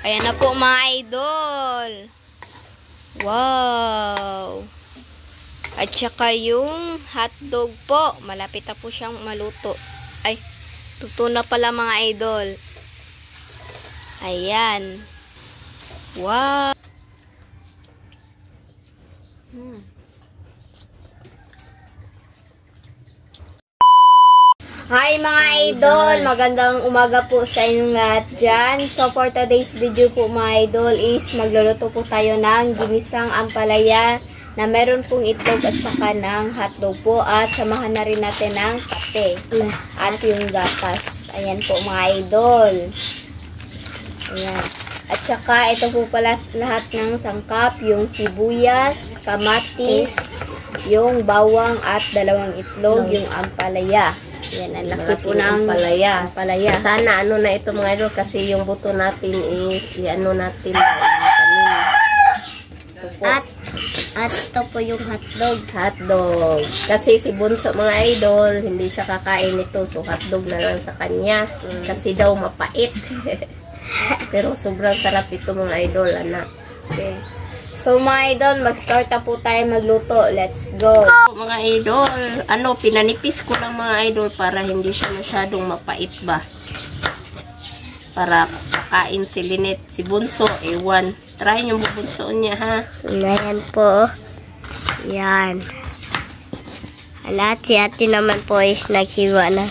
Ayan na po mga idol. Wow. At saka yung hotdog po. Malapit na po siyang maluto. Ay, luto na pala mga idol. Ayan. Wow. Hi mga idol! Magandang umaga po sa inyong lahat dyan. So for today's video po mga idol is magluluto po tayo ng ginisang ampalaya na meron pong itlog at saka ng hotdog po at samahan na rin natin ng kape at yung gatas. Ayan po mga idol. Ayan. At saka ito po pala lahat ng sangkap, yung sibuyas, kamatis, yung bawang at dalawang itlog, yung ampalaya. Yan, ang laki po ng ampalaya. Sana ano na ito mga idol kasi yung buto natin is i-ano natin. At ito po yung hotdog. Hotdog. Kasi si Bunso mga idol, hindi siya kakain nito. So hotdog na lang sa kanya. Kasi daw mapait. Pero sobrang sarap ito mga idol, anak. Okay. So mga idol, mag-start na po tayo magluto. Let's go! Mga idol, pinanipis ko lang mga idol para hindi siya masyadong mapait ba. Para kakain si Lynette, si Bunso, ewan. Try nyo bubunso niya ha. Ayan po. Yan. Lahat si ate naman po is naghiwa na.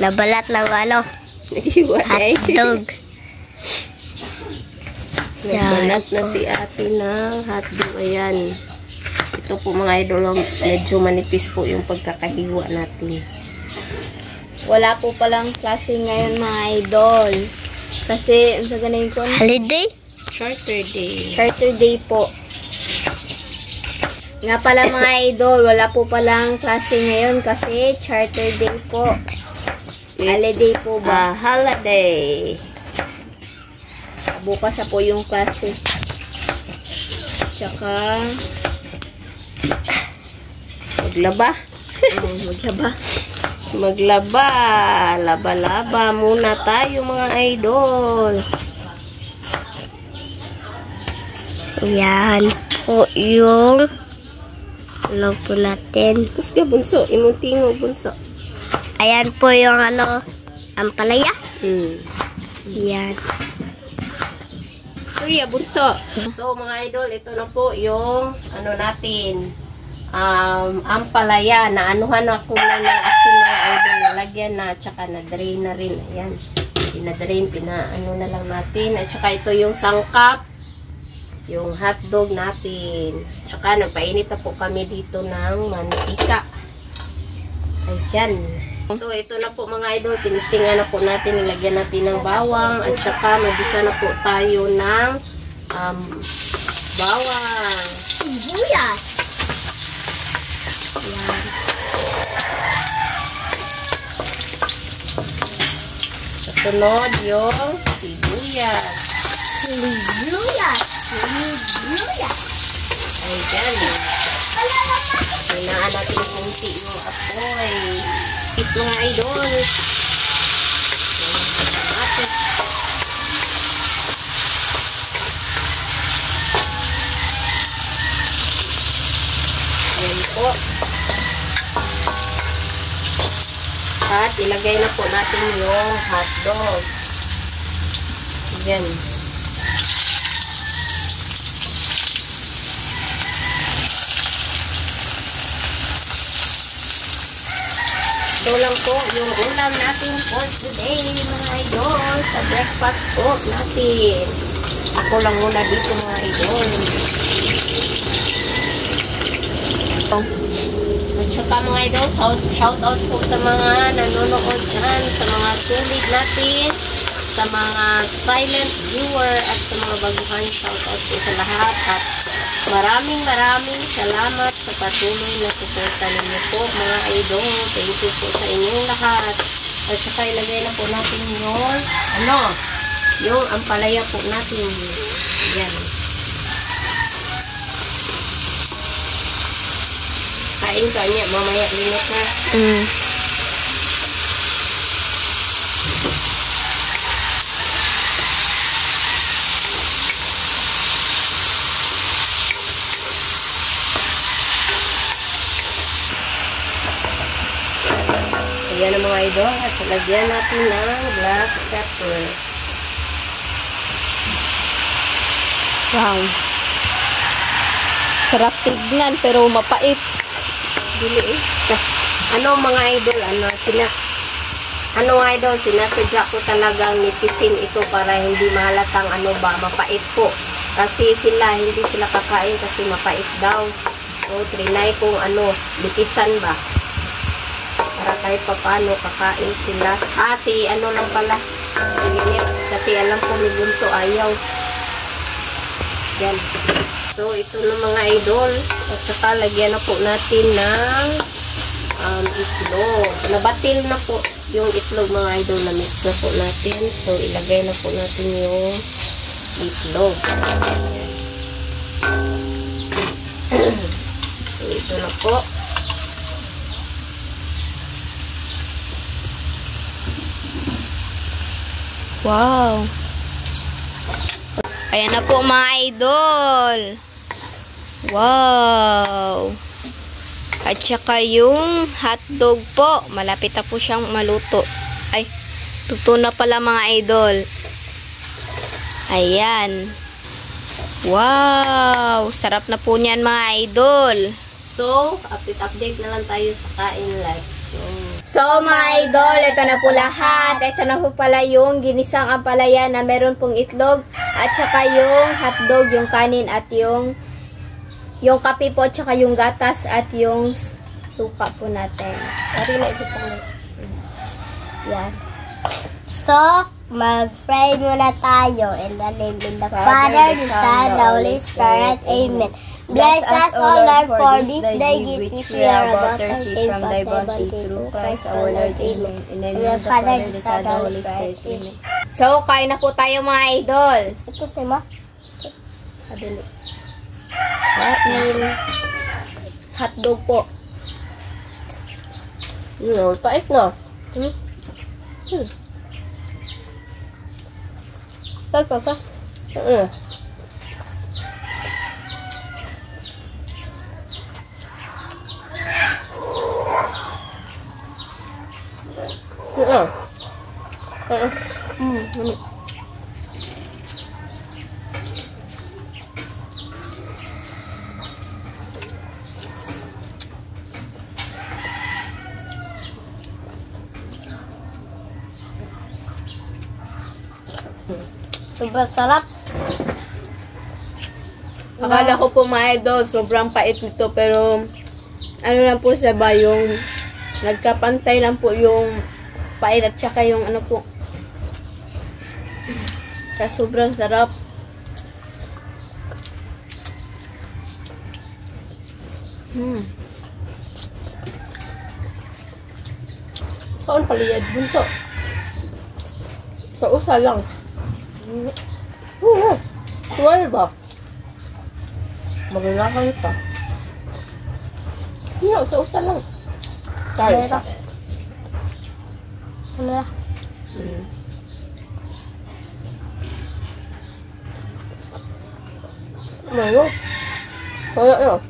Nabalat ng Naghiwa hotdog. Nagbalat na si ate ng hotdog. Ayan. Ito po mga idol, medyo manipis po yung pagkakahiwa natin. Wala po palang klase ngayon mga idol. Kasi, ang sa ganun ko? Holiday? Saturday po. Nga pala mga idol, wala po palang klase ngayon kasi charter day po. Holiday po ba? Holiday. Bukas na po yung klase. Tsaka maglaba. Maglaba. Laba-laba muna tayo mga idol. Yan po yung log po natin. Tapos ka Bunso, imunting mo Bunso. Ayan po yung ampalaya. Yan. Storya Bunso. So mga idol, ito na po yung natin. Ampalaya na anuhan ako na ng asin mga idol, nalagyan na tsaka na-drain na rin. Ayan. Pina-drain, na lang natin. At tsaka ito yung sangkap, yung hotdog natin. Tsaka nagpainit na po kami dito ng mantika. Ayan. So ito na po mga idol, tinistingan na po natin, nilagyan natin ng bawang at saka nagisa na po tayo ng bawang. Sibuyas. Ayan. Kasunod yung sibuyas. Ayan. Kailangan natin kunti yung apoy. Is mga idol. Ayan po. At ilagay na po natin yung hotdog. Ayan. Ito lang po yung ulam natin for today mga idol sa breakfast po natin. Ako lang muna dito mga idol. At saka mga idol, shout out po sa mga nanonood dyan, sa mga sulit natin, sa mga silent viewer at sa mga baguhan, shout out po sa lahat at maraming salamat sa patuloy na suporta ninyo po mga idol. Thank you po sa inyong lahat. At saka ilagay na po natin yung ampalaya po natin. Ayan. Kain ka niya mamaya linot na. mga idol. At lagyan natin ng black pepper. Wow. Sarap tignan pero mapait. Dili eh. Ano mga idol, sinasadya ko talagang nipisin ito para hindi mahalatang mapait po. Kasi hindi sila kakain kasi mapait daw. So, trinay kung lipisan ba. Para kahit paano kakain sila. Lang pala. Init. Kasi alam ko ni Bunso ayaw. Yan. So, ito na mga idol. At saka lagyan na po natin ng itlog. Nabatil na po yung itlog mga idol. Na-mix na po natin. So, ilagay na po natin yung itlog. So, ito na po. Wow. Ayan na po mga idol. Wow. At saka yung hotdog po. Malapit na po siyang maluto. Ay, tuto na pala mga idol. Ayan. Wow. Sarap na po niyan mga idol. So, update na lang tayo sa kain. Let's go. So mga idol, ito na po lahat. Ito na po pala yung ginisang ampalaya na meron pong itlog. At saka yung hotdog, yung kanin at yung kape po, at saka yung gatas at yung suka po natin. Ari na ito po. Yan. So, mag-pray muna tayo in the name of the Father, the Son, the Holy Spirit. Amen. Bless us, O Lord, for this day which we are about to receive from thy bounty through Christ our Lord. Amen. In the name of the Father, the Son, the Holy Spirit. Amen. So, kain na po tayo mga idol. Ito si Ma. Adili. Hotdog po. Pait na. Pagpapa. Sobrang sarap. Akala ko po mga idol, sobrang pait nito, pero ano lang po siya ba, yung nagkapantay lang po yung pait at saka yung ano po. Kaya sobrang sarap. Saan paliyad, Bunso? Sa usa lang. Suwal ba? Magalakay pa. Hindi, sa usa lang. Sorry. Ano na? Ano? Kaya yun.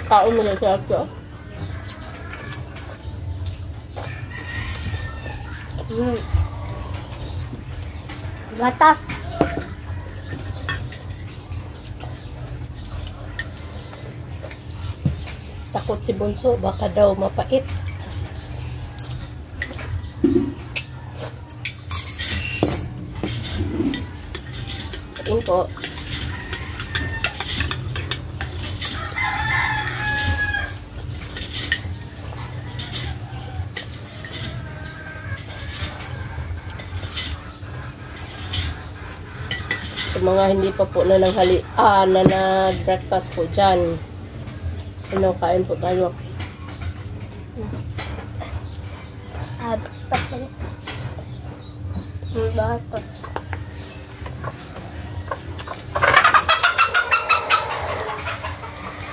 Kaon mo na siya siya. Gatas. Takot si Bunso, baka daw mapait. Kain po. Sa mga hindi pa po na nag-breakfast po dyan. Kain po tayo.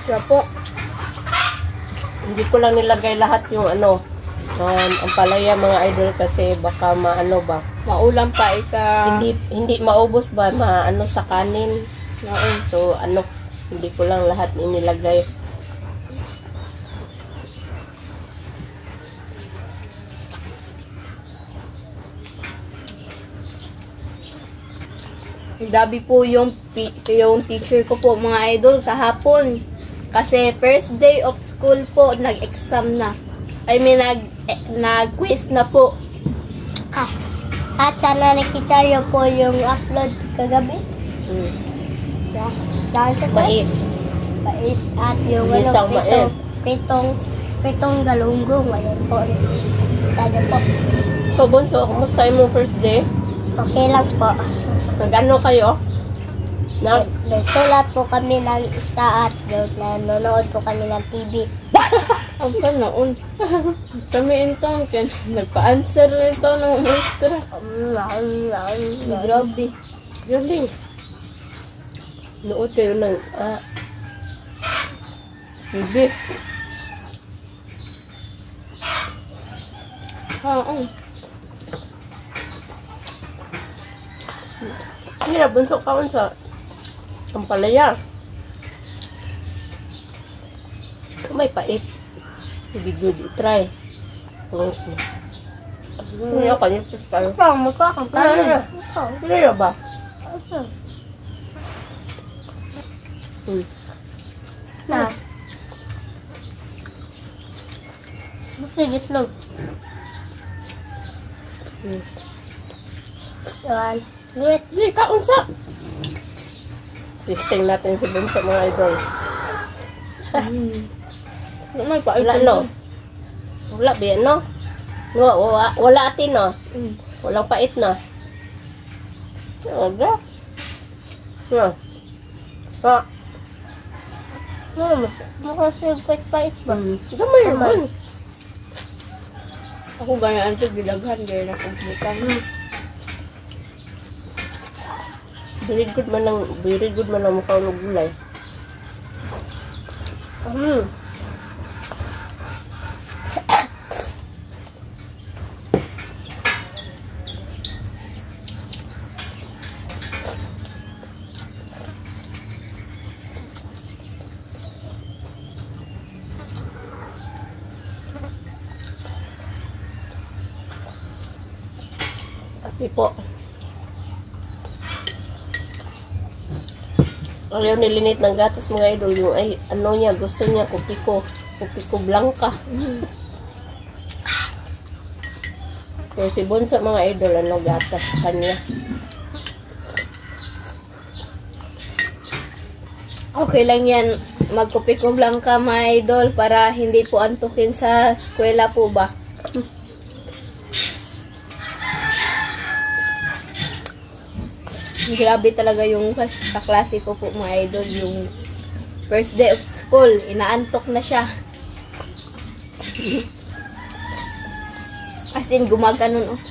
Siya po. Hindi ko lang nilagay lahat yung ang palaya mga idol kasi baka maano ba. Maulam pa ika. Hindi maubos ba maano sa kanin. Oo. So, hindi ko lang lahat inilagay. Grabe po yung teacher ko po mga idol sa hapon. Kasi first day of school po, nag-exam na. I mean, nag-quiz na po. At sana nakita niyo po yung upload kagabi. Dahil sa Mais. mais at yung Gisang mais. pritong galunggong. Ayun po. Tado po. So, Bunso, kumusta mo first day? Okay lang po. Nag-ano kayo? Nagsulat po kami ng isa at nanonood po kami ng TV. Ang noon. Kami intong nagpa-answer nito ng maestra. Grabe. Galing. Nood kayo ng TV. Mira, Bunso kaon sa ampalaya. May pait. Hindi good i-try. Hindi ako niya tayo. Ito, magkakang Hindi ba? Na. Magkigit lang. Yan. Wait. Hindi, kaon sa. Testing natin si Bunso mga idol. May pait. Wala no? Wala ba yan no? Wala atin no? Walang pait no? Aga? No? Ha? Mukhang pait ba? Gamay naman. Ako ganyan ito, gilaghan, gaya na kumputan. Very good man ang mukha ng gulay. Kasi po, ayaw nilinit ng gatas mga idol, yung ay, ano niya, gusto niya, kupiko blanca. Pero si Bunso mga idol, ano gatas sa kanya. Okay lang yan, magkupiko lang ka mga idol para hindi po antukin sa eskwela po ba? Grabe talaga yung kaklase ko po mga idol, yung first day of school, inaantok na siya. As in, gumaganon oh.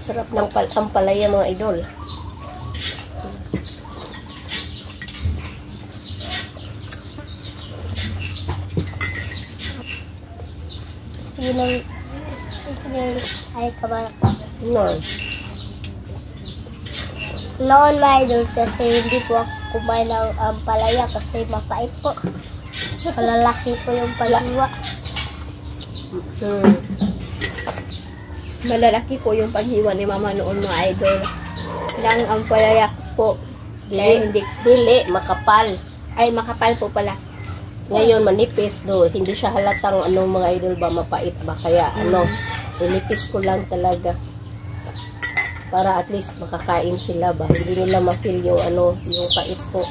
Sarap ng ampalaya mga idol. Yun ay kabarak po. Noon mga idol kasi hindi po ako kumain ng ampalaya kasi mapait po. Malalaki po yung paghiwa. Malalaki po yung paghiwa ni mama noon mga idol. Ng ampalaya po. Dili, makapal. Ay, makapal po pala. Ngayon manipis do, hindi siya halatang ano mga idol ba mapait ba kaya inipis ko lang talaga para at least makakain sila ba, hindi nila ma-feel yung yung pait po.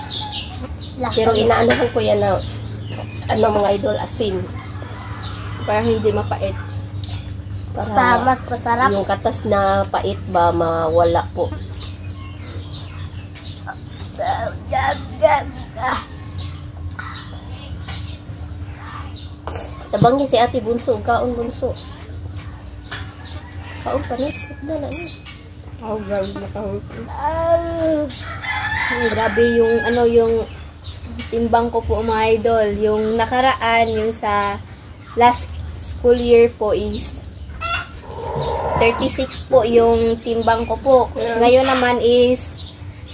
Pero inaanohan ko yan na mga idol asin para hindi mapait, para mas masarap yung katas na pait ba mawala po. Tabanggi si Ate Bunso, kaon Bunso. Kaon pa na. Na na. Oh, grabe nakahulog. Grabe yung ano yung timbang ko po mga idol. Yung nakaraan, yung sa last school year po is 36 po yung timbang ko po. Ngayon naman is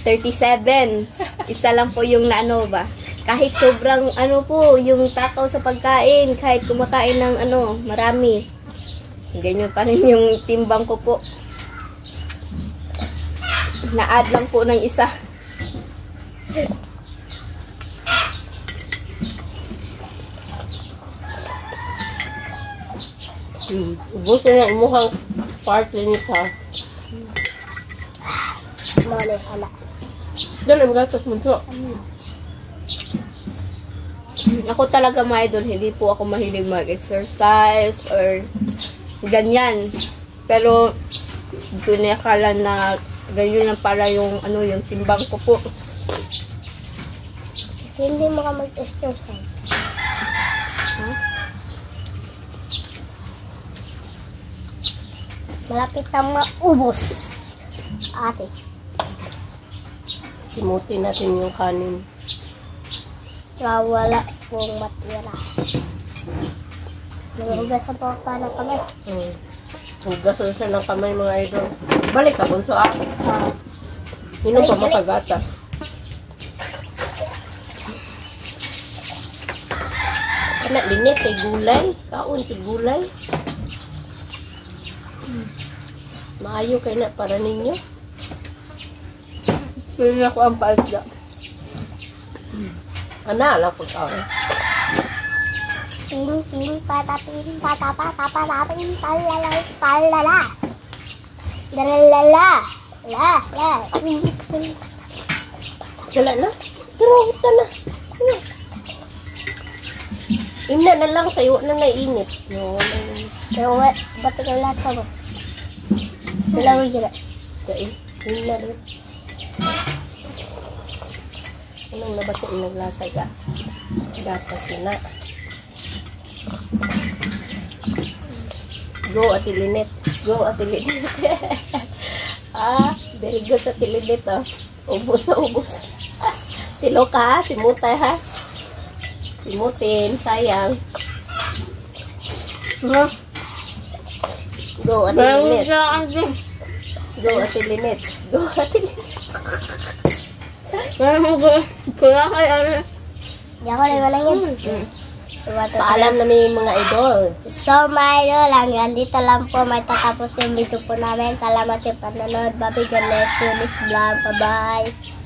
37. Isa lang po yung naano ba. Kahit sobrang ano po, yung takaw sa pagkain, kahit kumakain ng ano, marami. Ganyan pa rin yung timbang ko po. Na-add lang po ng isa. Ubusin na imuhang party nito. Mali, hala. Dala mo gatos mo to. Ako talaga mga idol, hindi po ako mahilig mag-exercise or ganyan. Pero, hindi na akala na ganyan lang pala yung, ano, yung timbang ko po. Hindi mo ka mag-exercise. Huh? Malapit na maubos. Ate. Simutin natin yung kanin. Wala pong matira. Nagugasan po pa ng kamay. Hugasan siya ng kamay mga idol. Balik ka, bunso ah. Inom pa makagatas. Kana linit kay gulay. Kaon kay gulay. Maayo kay na para ninyo. Pwede ako ang paasda. Ana lang pag kaon. Ping, ping, patapin, patapa, tapalapin, talala, talala. Dalalala. La, la. Wala na. Tara, na. Ina na lang kayo na nainit. No, Pero ba't ikaw lasa mo? Dalawin sila. Kaya, ina rin. Anong nabati yung naglasa ka? Gatas na. Go, Ate Linet. Go, Ate Linet. Very good sa Ate Linet, oh. Ubus na ubus. Silo ka, simutay, ha? Simutin, sayang. Huh? Go, Ate Parang Linet. sa akin. Go, Ate Linet. Go, Ate Linet. Parang kaya kay ano. Hindi ako naman yun. Paalam na may mga idol. So, mga idol, hanggang dito lang po may tatapos yung video po namin. Salamat sa panonood. Bye, God bless you. Miss Vlog. Bye-bye.